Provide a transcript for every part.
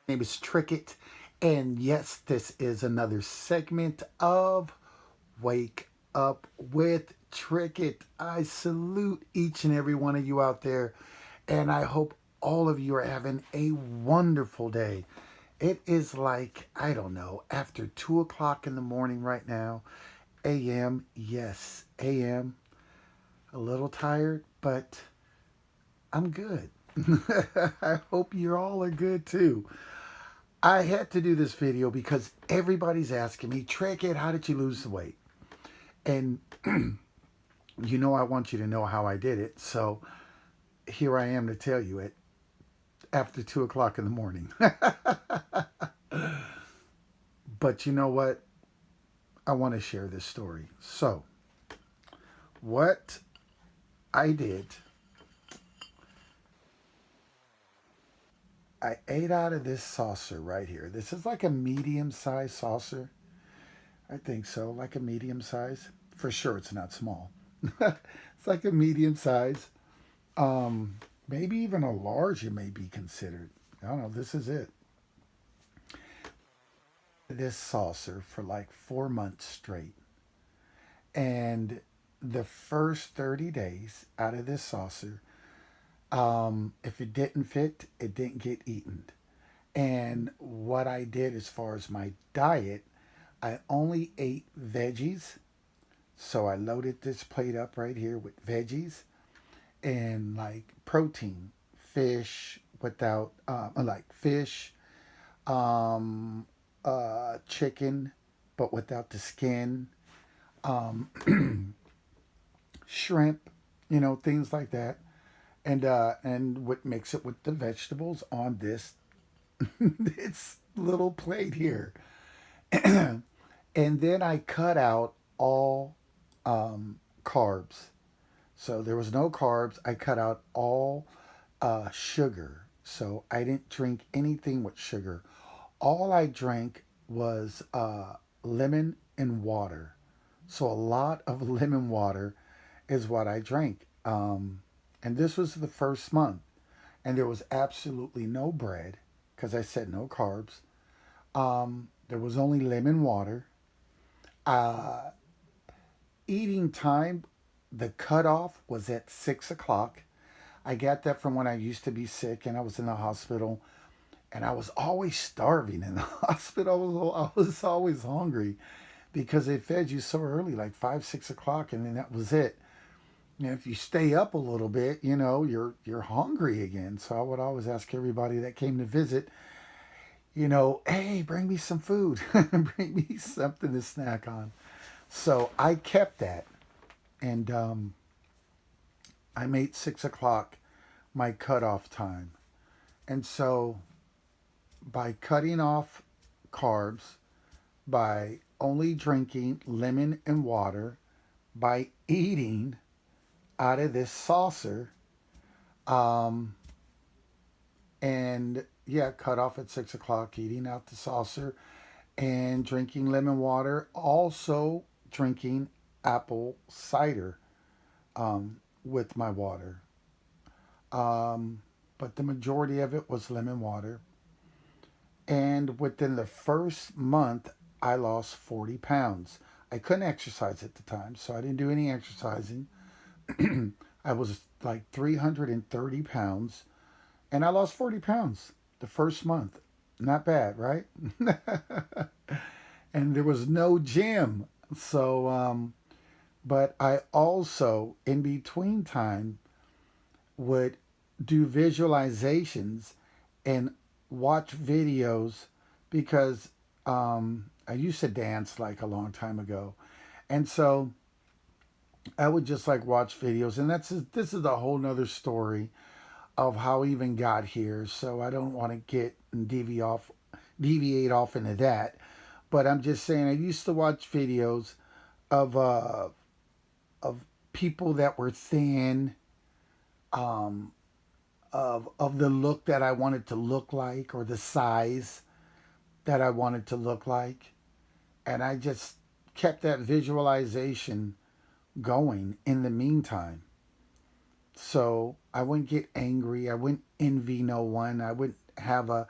name is Trickett, and yes, this is another segment of Wake Up with Trickett. I salute each and every one of you out there, and I hope all of you are having a wonderful day. It is like, I don't know, after 2 o'clock in the morning right now, AM, yes, AM, a little tired, but I'm good. I hope you all are good too. I had to do this video because everybody's asking me, Trickett, how did you lose the weight? And I want you to know how I did it. So here I am to tell you it after 2 o'clock in the morning. But you know what? I want to share this story. So, what I did, I ate out of this saucer right here. This is like a medium sized saucer. I think so, like a medium size. For sure, it's not small. It's like a medium size. Um, Maybe even a large, it may be considered. I don't know. This is it. This saucer for like 4 months straight. And the first 30 days out of this saucer, if it didn't fit, it didn't get eaten. And what I did as far as my diet, I only ate veggies. So I loaded this plate up right here with veggies and like protein, fish without, like fish, um, chicken, but without the skin, um, shrimp, things like that, and what mix it with the vegetables on this this little plate here, and then I cut out all carbs. So there was no carbs. I cut out all sugar. So I didn't drink anything with sugar. All I drank was lemon and water. So a lot of lemon water is what I drank. And this was the first month. And there was absolutely no bread because I said no carbs. There was only lemon water. Uh, Eating time, the cutoff was at 6 o'clock. I got that from when I used to be sick and I was in the hospital, and I was always starving in the hospital. I was always hungry because they fed you so early, like 5, 6 o'clock, and then that was it. And if you stay up a little bit, you're hungry again. So I would always ask everybody that came to visit, hey, bring me some food, bring me something to snack on. So I kept that, and I made 6 o'clock my cutoff time. And so by cutting off carbs, by only drinking lemon and water, by eating out of this saucer, um, and yeah, cut off at 6 o'clock, eating out the saucer, and drinking lemon water, also drinking apple cider with my water. Um, but the majority of it was lemon water. And within the first month, I lost 40 pounds. I couldn't exercise at the time, so I didn't do any exercising. I was like 330 pounds, and I lost 40 pounds the first month. Not bad, right? And there was no gym. So, but I also, in between time, would do visualizations and watch videos because I used to dance like a long time ago. And so I would just like watch videos. And this is a whole nother story of how I even got here. So I don't want to get and deviate off into that. But I'm just saying I used to watch videos of of people that were thin, um, of the look that I wanted to look like or the size that I wanted to look like. And I just kept that visualization going in the meantime. So I wouldn't get angry. I wouldn't envy no one. I wouldn't have a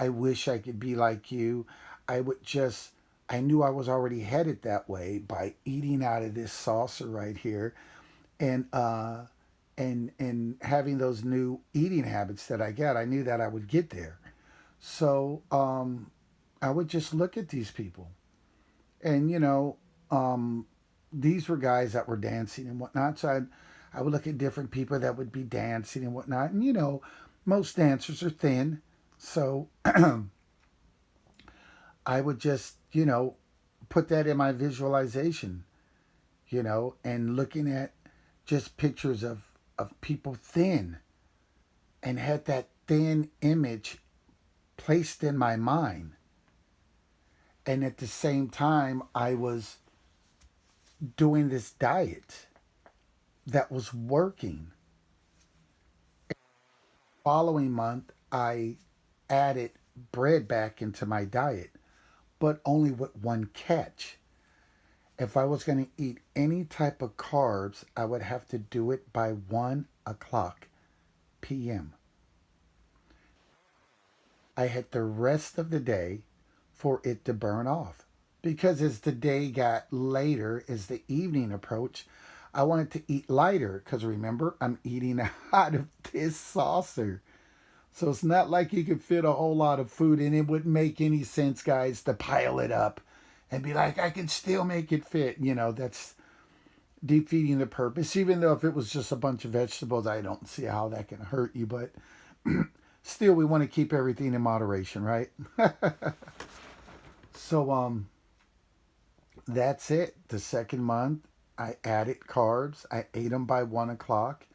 I wish I could be like you. I would just, I knew I was already headed that way by eating out of this saucer right here, and and having those new eating habits that I got. I knew that I would get there. So I would just look at these people, and um, these were guys that were dancing and whatnot. So I would look at different people that would be dancing and whatnot, and most dancers are thin, so I would just put that in my visualization, and looking at just pictures of people thin, and had that thin image placed in my mind. And at the same time, I was doing this diet that was working. Following month, I added bread back into my diet, but only with one catch. If I was going to eat any type of carbs, I would have to do it by 1 o'clock p.m. I had the rest of the day for it to burn off. Because as the day got later, as the evening approached, I wanted to eat lighter because remember, I'm eating out of this saucer. So it's not like you could fit a whole lot of food in. It wouldn't make any sense, guys, to pile it up and be like, I can still make it fit. That's defeating the purpose. Even though if it was just a bunch of vegetables, I don't see how that can hurt you. But still, we want to keep everything in moderation, right? So that's it. The second month, I added carbs. I ate them by 1 o'clock.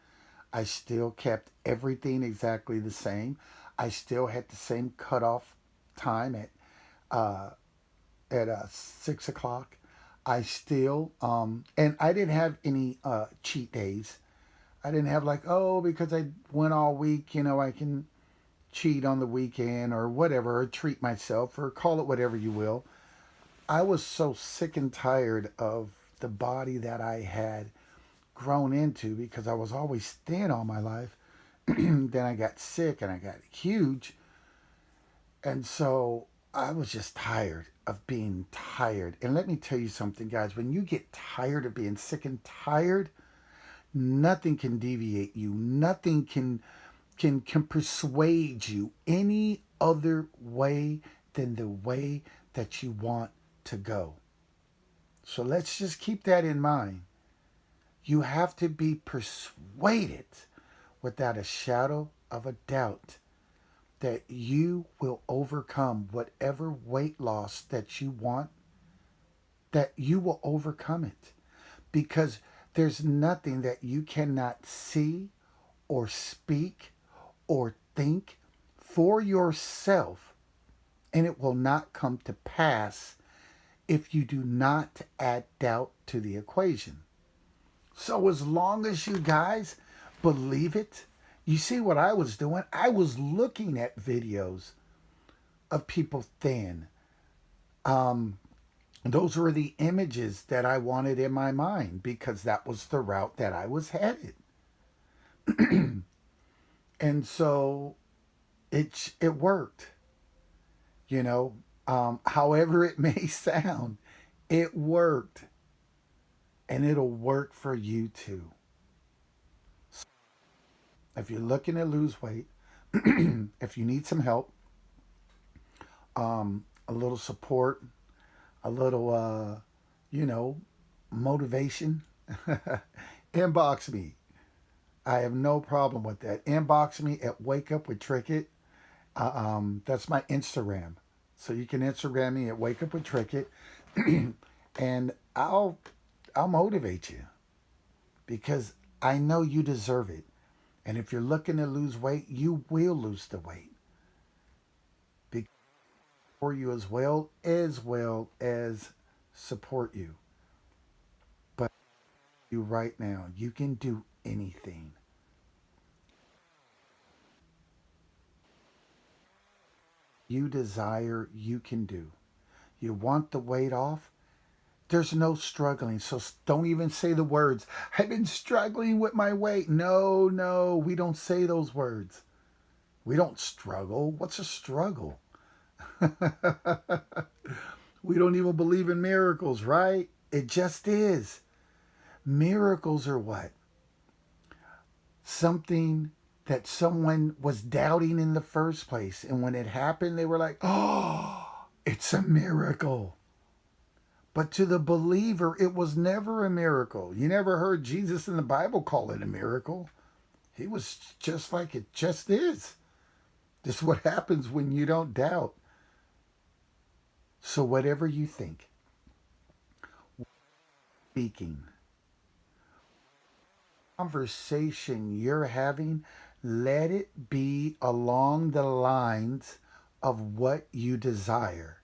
I still kept everything exactly the same. I still had the same cutoff time uh, at 6 o'clock. I still and I didn't have any cheat days. I didn't have like, oh, because I went all week, I can cheat on the weekend or whatever, or treat myself, or call it whatever you will. I was so sick and tired of the body that I had grown into because I was always thin all my life. Then I got sick and I got huge. And so I was just tired of being tired. And let me tell you something, guys. When you get tired of being sick and tired, nothing can deviate you. Nothing can persuade you any other way than the way that you want to go. So let's just keep that in mind. You have to be persuaded without a shadow of a doubt that you will overcome whatever weight loss that you want, that you will overcome it. Because there's nothing that you cannot see or speak or think for yourself, and it will not come to pass if you do not add doubt to the equation. So as long as you guys believe it, you see what I was doing? I was looking at videos of people thin. Um, those were the images that I wanted in my mind because that was the route that I was headed. And so it worked, you know. However it may sound, it worked, and it'll work for you too. If you're looking to lose weight, if you need some help, a little support, a little, you know, motivation, inbox me. I have no problem with that. Inbox me at Wake Up with Trickett. That's my Instagram. So you can Instagram me at Wake Up with Trickett, and I'll motivate you because I know you deserve it. And if you're looking to lose weight, you will lose the weight for you as well as support you. But you right now, you can do anything you desire, you can do. You want the weight off? There's no struggling. So don't even say the words, I've been struggling with my weight. No, we don't say those words. We don't struggle. What's a struggle? We don't even believe in miracles, right? It just is. Miracles are what? Something that someone was doubting in the first place. And when it happened, they were like, oh, it's a miracle. But to the believer, it was never a miracle. You never heard Jesus in the Bible call it a miracle. He was just like it just is. This is what happens when you don't doubt. So, whatever you think, speaking, conversation you're having, let it be along the lines of what you desire.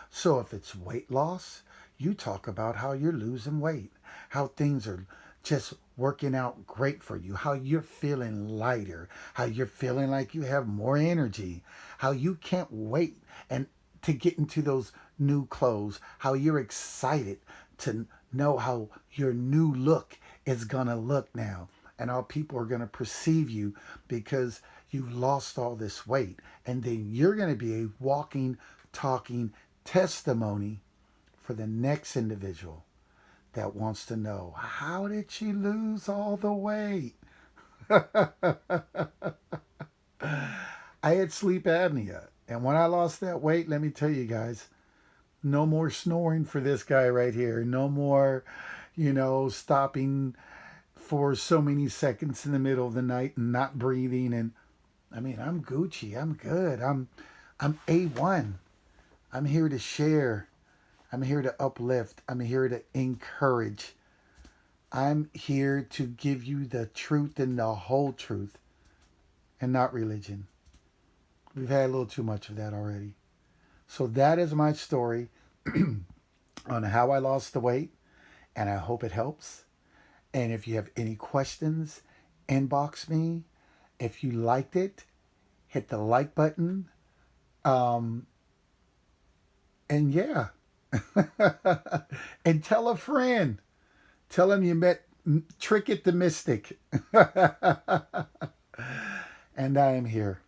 So if it's weight loss, you talk about how you're losing weight, how things are just working out great for you, how you're feeling lighter, how you're feeling like you have more energy, how you can't wait and to get into those new clothes, how you're excited to know how your new look is going to look now and how people are going to perceive you because you lost all this weight. And then you're going to be a walking, talking testimony for the next individual that wants to know, how did she lose all the weight? I had sleep apnea. And when I lost that weight, let me tell you guys, no more snoring for this guy right here. No more, stopping for so many seconds in the middle of the night and not breathing. And I mean, I'm Gucci. I'm good. I'm A1. I'm here to share. I'm here to uplift. I'm here to encourage. I'm here to give you the truth and the whole truth and not religion. We've had a little too much of that already. So that is my story on how I lost the weight, and I hope it helps. And if you have any questions, inbox me. If you liked it, hit the like button. Um, and yeah, and tell a friend. Tell him you met Tricket the Mystic. And I am here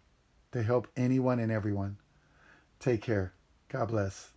to help anyone and everyone. Take care. God bless.